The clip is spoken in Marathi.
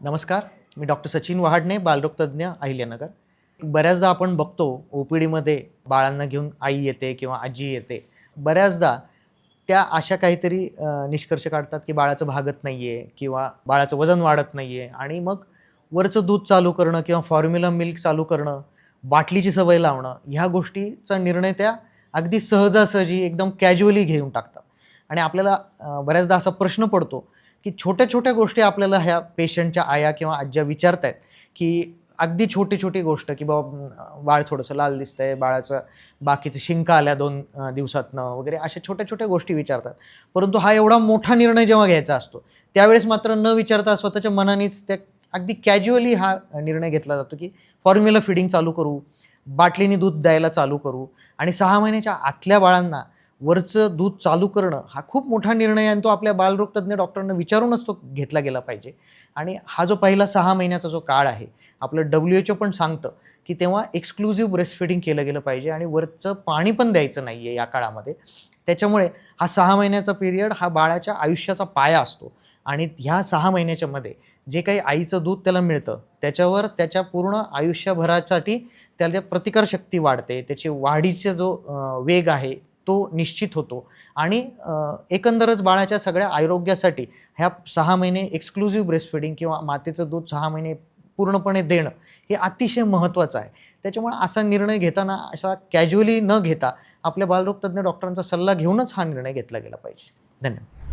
नमस्कार, मी डॉक्टर सचिन वहाडणे, बालरोगतज्ञ, अहिल्यानगर. बऱ्याचदा आपण बघतो OPDमध्ये बाळांना घेऊन आई येते किंवा आजी येते. बऱ्याचदा त्या अशा काहीतरी निष्कर्ष काढतात की बाळाचं भागत नाही आहे किंवा बाळाचं वजन वाढत नाही आहे आणि मग वरचं दूध चालू करणं किंवा फॉर्म्युला मिल्क चालू करणं, बाटलीची सवय लावणं, ह्या गोष्टीचा निर्णय त्या अगदी सहजासहजी एकदम कॅज्युअली घेऊन टाकतात. आणि आपल्याला बऱ्याचदा असा प्रश्न पडतो की छोट्या-छोट्या गोष्टी आपल्याला ह्या पेशंटच्या आया किंवा आज्या विचारतायत, की अगदी छोटी-छोटी गोष्ट, की बाबा बाळ थोडंसं लाल दिसतंय, बाळाचं बाकीचं शिंका आल्या 2 दिवसातनं वगैरे अशा छोट्या-छोट्या गोष्टी विचारतात. परंतु हा एवढा मोठा निर्णय जेव्हा घ्यायचा असतो, त्यावेळेस मात्र न विचारता स्वतःच्या मनानेच त्या अगदी कॅज्युअली हा निर्णय घेतला जातो, की फॉर्म्युला फीडिंग चालू करू, बाटलीने दूध द्यायला चालू करू आणि 6 महिन्याच्या आतल्या बाळांना वरचं दूध चालू करणं हा खूप मोठा निर्णय आहे आणि तो आपल्या बालरोगतज्ञ डॉक्टरांना विचारूनच तो घेतला गेला पाहिजे. आणि हा जो पहिला 6 महिन्याचा जो काळ आहे, आपलं WHO पण सांगतं, की तेव्हा एक्सक्लुझिव्ह ब्रेस्ट फीडिंग केलं गेलं पाहिजे आणि वरचं पाणी पण द्यायचं नाही आहे या काळामध्ये. त्याच्यामुळे हा 6 महिन्याचा पिरियड हा बाळाच्या आयुष्याचा पाया असतो आणि ह्या 6 महिन्याच्यामध्ये जे काही आईचं दूध त्याला मिळतं, त्याच्यावर त्याच्या पूर्ण आयुष्यभरासाठी त्याच्या प्रतिकारशक्ती वाढते, त्याची वाढीचा जो वेग आहे तो निश्चित होतो आणि एकंदरच बाळाच्या सगळ्या आरोग्यासाठी ह्या 6 महिने एक्सक्लुझिव्ह ब्रेस्ट फीडिंग किंवा मातेचं दूध 6 महिने पूर्णपणे देणं हे अतिशय महत्त्वाचं आहे. त्याच्यामुळे असा निर्णय घेताना असा कॅज्युअली न घेता आपल्या बालरोगतज्ञ डॉक्टरांचा सल्ला घेऊनच हा निर्णय घेतला गेला पाहिजे. धन्यवाद.